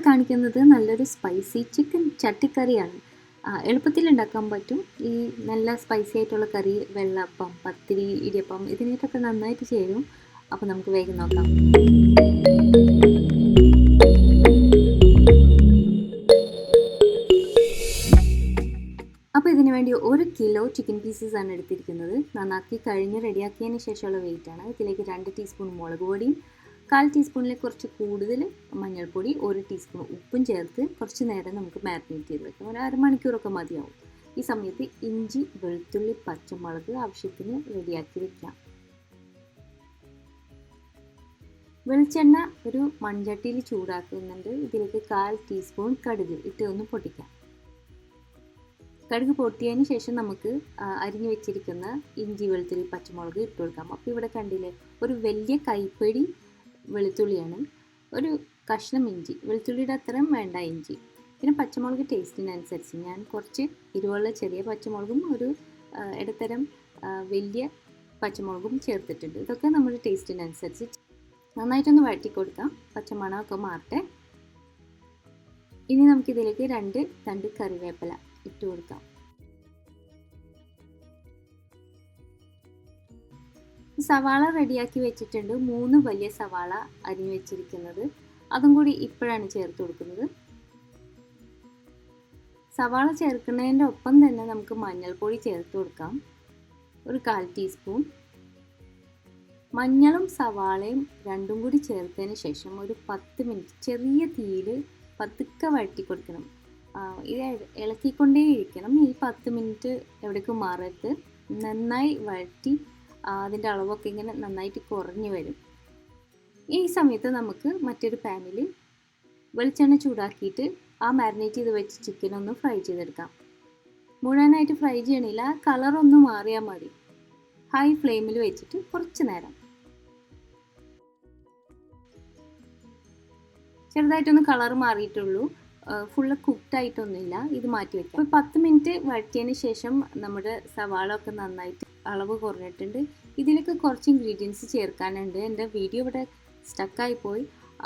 കാണിക്കുന്നത് നല്ലൊരു spicy chicken ചട്ടി കറിയാണ്. എളുപ്പത്തിൽ ഉണ്ടാക്കാൻ പറ്റും. ഈ നല്ല സ്പൈസി ആയിട്ടുള്ള കറി വെള്ളപ്പം, പത്തിരി, ഇടിയപ്പം ഇതിനേറ്റൊക്കെ നന്നായിട്ട് ചേരും. അപ്പോൾ നമുക്ക് വേഗം നോക്കാം. അപ്പോൾ ഇതിനു വേണ്ടി 1 കിലോ ചിക്കൻ പീസസ് ആണ് എടുത്തിരിക്കുന്നത്. നന്നാക്കി കഴിഞ്ഞ് റെഡിയാക്കിയതിന് ശേഷമുള്ള വെയിറ്റാണ്. ഇതിലേക്ക് 2 ടീസ്പൂൺ മുളക് പൊടിയും 1/4 ടീസ്പൂണിൽ കുറച്ച് കൂടുതൽ മഞ്ഞൾപ്പൊടി, 1 ടീസ്പൂൺ ഉപ്പും ചേർത്ത് കുറച്ച് നേരം നമുക്ക് മാരിനേറ്റ് ചെയ്ത് വെക്കാം. ഒരു അരമണിക്കൂറൊക്കെ മതിയാവും. ഈ സമയത്ത് ഇഞ്ചി, വെളുത്തുള്ളി, പച്ചമുളക് ആവശ്യത്തിന് റെഡിയാക്കി വെക്കാം. വെളിച്ചെണ്ണ ഒരു മൺചട്ടിയിൽ ചൂടാക്കുന്നുണ്ട്. ഇതിലേക്ക് 1/4 ടീസ്പൂൺ കടുക് ഇട്ട് ഒന്ന് പൊട്ടിക്കാം. കടുക് പൊട്ടിയതിന് ശേഷം നമുക്ക് അരിഞ്ഞു വെച്ചിരിക്കുന്ന ഇഞ്ചി, വെളുത്തുള്ളി, പച്ചമുളക് ഇട്ട് കൊടുക്കാം. അപ്പോൾ ഇവിടെ കണ്ടില്ലേ, ഒരു വലിയ കൈപ്പിടി വെളുത്തുള്ളിയാണ്, ഒരു കഷ്ണം ഇഞ്ചി, വെളുത്തുള്ളിയുടെ അത്രയും വേണ്ട ഇഞ്ചി, പിന്നെ പച്ചമുളക് ടേസ്റ്റിനനുസരിച്ച് ഞാൻ കുറച്ച് എരിവുള്ള ചെറിയ പച്ചമുളകും ഒരു ഇടത്തരം വലിയ പച്ചമുളകും ചേർത്തിട്ടുണ്ട്. ഇതൊക്കെ നമ്മുടെ ടേസ്റ്റിനനുസരിച്ച് നന്നായിട്ടൊന്ന് വഴറ്റി കൊടുക്കാം. പച്ചമണമൊക്കെ മാറട്ടെ. ഇനി നമുക്കിതിലേക്ക് 2 തണ്ട് കറിവേപ്പില ഇട്ട് കൊടുക്കാം. സവാള റെഡിയാക്കി വെച്ചിട്ടുണ്ട്. 3 വലിയ സവാള അരിഞ്ഞു വെച്ചിരിക്കുന്നത്, അതും കൂടി ഇപ്പോഴാണ് ചേർത്ത് കൊടുക്കുന്നത്. സവാള ചേർക്കുന്നതിൻ്റെ ഒപ്പം തന്നെ നമുക്ക് മഞ്ഞൾപ്പൊടി ചേർത്ത് കൊടുക്കാം. ഒരു 1/4 ടീസ്പൂൺ. മഞ്ഞളും സവാളയും രണ്ടും കൂടി ചേർത്തതിന് ശേഷം ഒരു 10 മിനിറ്റ് ചെറിയ തീയിൽ പതുക്കെ വഴറ്റി കൊടുക്കണം. ഇത് ഇളക്കിക്കൊണ്ടേയിരിക്കണം. ഈ 10 മിനിറ്റ് എവിടേക്കും മാറരുത്. നന്നായി വഴറ്റി അതിൻ്റെ അളവൊക്കെ ഇങ്ങനെ നന്നായിട്ട് കുറഞ്ഞു വരും. ഈ സമയത്ത് നമുക്ക് മറ്റൊരു പാനിൽ വെളിച്ചെണ്ണ ചൂടാക്കിയിട്ട് ആ മാരിനേറ്റ് ചെയ്ത് വെച്ച് ചിക്കൻ ഒന്ന് ഫ്രൈ ചെയ്തെടുക്കാം. മുഴുവനായിട്ട് ഫ്രൈ ചെയ്യണില്ല, കളറൊന്ന് മാറിയാൽ മതി. ഹൈ ഫ്ലെയിമിൽ വെച്ചിട്ട് കുറച്ച് നേരം ചെറുതായിട്ടൊന്ന് കളർ മാറിയിട്ടുള്ളൂ, ഫുള്ള് കുക്ക്ഡായിട്ടൊന്നുമില്ല. ഇത് മാറ്റി വയ്ക്കാം. അപ്പോൾ 10 മിനിറ്റ് വഴറ്റിയതിന് ശേഷം നമ്മുടെ സവാള ഒക്കെ നന്നായിട്ട് അളവ് കുറഞ്ഞിട്ടുണ്ട്. ഇതിലേക്ക് കുറച്ച് ഇൻഗ്രീഡിയൻസ് ചേർക്കാനുണ്ട്. എൻ്റെ വീഡിയോ ഇവിടെ സ്റ്റക്കായി പോയി,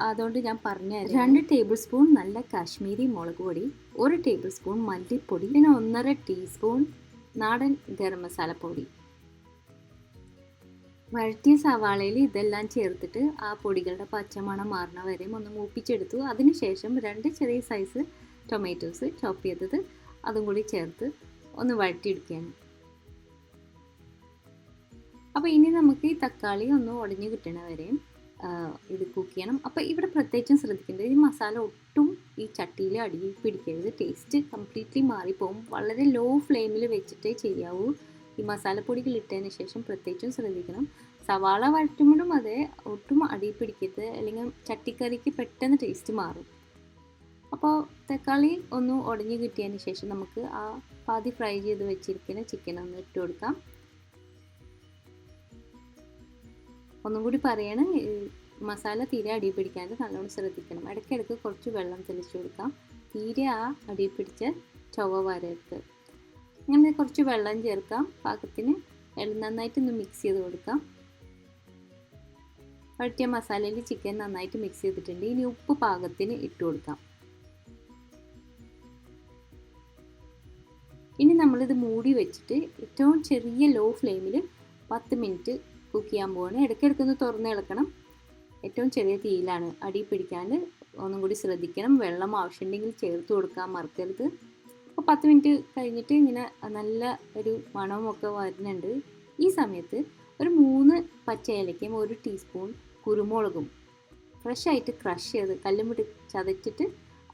അതുകൊണ്ട് ഞാൻ പറഞ്ഞുതരാം. 2 ടേബിൾ സ്പൂൺ നല്ല കാശ്മീരി മുളക് പൊടി, 1 ടേബിൾ സ്പൂൺ മല്ലിപ്പൊടി, പിന്നെ 1.5 ടീസ്പൂൺ നാടൻ ഗരം മസാല പൊടി. വഴറ്റിയ സവാളയിൽ ഇതെല്ലാം ചേർത്തിട്ട് ആ പൊടികളുടെ പച്ചമണം മാറണ വരെയും ഒന്ന് മൂപ്പിച്ചെടുത്തു. അതിനുശേഷം 2 ചെറിയ സൈസ് ടൊമാറ്റോസ് ചോപ്പ് ചെയ്തത് അതും കൂടി ചേർത്ത് ഒന്ന് വഴറ്റിയെടുക്കുകയാണ്. അപ്പോൾ ഇനി നമുക്ക് ഈ തക്കാളി ഒന്ന് ഉടഞ്ഞു കിട്ടണ വരെയും ഇത് കുക്ക് ചെയ്യണം. അപ്പോൾ ഇവിടെ പ്രത്യേകിച്ചും ശ്രദ്ധിക്കേണ്ടത്, ഈ മസാല ഒട്ടും ഈ ചട്ടിയിൽ അടിയിൽ പിടിക്കരുത്. ടേസ്റ്റ് കംപ്ലീറ്റ്ലി മാറിപ്പോവും. വളരെ ലോ ഫ്ലെയിമിൽ വെച്ചിട്ടേ ചെയ്യാവൂ. ഈ മസാലപ്പൊടികൾ ഇട്ടതിന് ശേഷം പ്രത്യേകിച്ചും ശ്രദ്ധിക്കണം. സവാള വഴറ്റുമ്പോഴും അതെ, ഒട്ടും അടിയിൽ പിടിക്കരുത്, അല്ലെങ്കിൽ ചട്ടിക്കറിക്ക് പെട്ടെന്ന് ടേസ്റ്റ് മാറും. അപ്പോൾ തക്കാളി ഒന്ന് ഉടഞ്ഞു കിട്ടിയതിന് ശേഷം നമുക്ക് ആ പാതി ഫ്രൈ ചെയ്ത് വെച്ചിരിക്കുന്ന ചിക്കൻ ഒന്ന് ഇട്ട് കൊടുക്കാം. ഒന്നും കൂടി പറയണം, മസാല തീരെ അടിയിൽ പിടിക്കാണ്ട് നല്ലോണം ശ്രദ്ധിക്കണം. ഇടയ്ക്കിടയ്ക്ക് കുറച്ച് വെള്ളം തെളിച്ചു കൊടുക്കാം. തീരെ ആ അടിയിൽ പിടിച്ച ചൊവ്വ വരരുത്. അങ്ങനെ കുറച്ച് വെള്ളം ചേർക്കാം. പാകത്തിന് നന്നായിട്ടൊന്ന് മിക്സ് ചെയ്ത് കൊടുക്കാം. വഴറ്റിയ മസാലയിൽ ചിക്കൻ നന്നായിട്ട് മിക്സ് ചെയ്തിട്ടുണ്ട്. ഇനി ഉപ്പ് പാകത്തിന് ഇട്ട് കൊടുക്കാം. ഇനി നമ്മളിത് മൂടി വെച്ചിട്ട് ഏറ്റവും ചെറിയ ലോ ഫ്ലെയിമിൽ 10 മിനിറ്റ് കുക്ക് ചെയ്യാൻ പോവാണ്. ഇടയ്ക്കിടയ്ക്കൊന്ന് തുറന്ന് ഇളക്കണം. ഏറ്റവും ചെറിയ തീയിലാണ്, അടി പിടിക്കാണ്ട് ഒന്നും കൂടി ശ്രദ്ധിക്കണം. വെള്ളം ആവശ്യമുണ്ടെങ്കിൽ ചേർത്ത് കൊടുക്കാൻ മറക്കരുത്. അപ്പോൾ 10 മിനിറ്റ് കഴിഞ്ഞിട്ട് ഇങ്ങനെ നല്ല ഒരു മണമൊക്കെ വരുന്നുണ്ട്. ഈ സമയത്ത് ഒരു 3 പച്ച ഏലക്കയും 1 ടീസ്പൂൺ കുരുമുളകും ഫ്രഷ് ആയിട്ട് ക്രഷ് ചെയ്ത് കല്ലുമുട്ടി ചതച്ചിട്ട്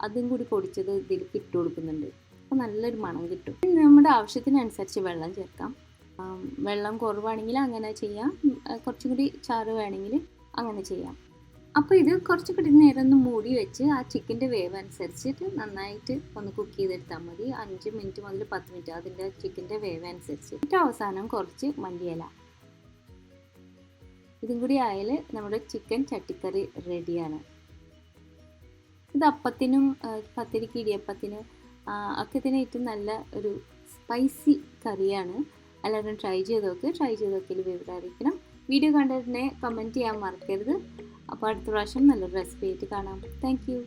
അതും കൂടി പൊടിച്ചത് ഇതിലേക്ക് ഇട്ട് കൊടുക്കുന്നുണ്ട്. അപ്പോൾ നല്ലൊരു മണം കിട്ടും. നമ്മുടെ ആവശ്യത്തിനനുസരിച്ച് വെള്ളം ചേർക്കാം. വെള്ളം കുറവാണെങ്കിൽ അങ്ങനെ ചെയ്യാം, കുറച്ചും കൂടി ചാറ് വേണമെങ്കിൽ അങ്ങനെ ചെയ്യാം. അപ്പോൾ ഇത് കുറച്ച് കൂടി നേരം ഒന്ന് മൂടി വെച്ച് ആ ചിക്കൻ്റെ വേവ് അനുസരിച്ചിട്ട് നന്നായിട്ട് ഒന്ന് കുക്ക് ചെയ്തെടുത്താൽ മതി. 5 മിനിറ്റ് മുതൽ 10 മിനിറ്റ് അതിൻ്റെ ചിക്കൻ്റെ വേവ് അനുസരിച്ച്. ഏറ്റവും അവസാനം കുറച്ച് മല്ലിയില. ഇതും കൂടി ആയാൽ നമ്മുടെ ചിക്കൻ ചട്ടിക്കറി റെഡിയാണ്. ഇത് അപ്പത്തിനും പത്തിരിക്ക്, ഇടിയപ്പത്തിന് ഒക്കെ ഇതിനായിട്ട് നല്ല ഒരു സ്പൈസി കറിയാണ്. എല്ലാവരും ട്രൈ ചെയ്ത് നോക്കിയാൽ വിവരം അറിയിക്കണം. വീഡിയോ കണ്ടതിനെ കമൻറ്റ് ചെയ്യാൻ മറക്കരുത്. അപ്പോൾ അടുത്ത പ്രാവശ്യം നല്ലൊരു റെസിപ്പി ആയിട്ട് കാണാം. Thank you.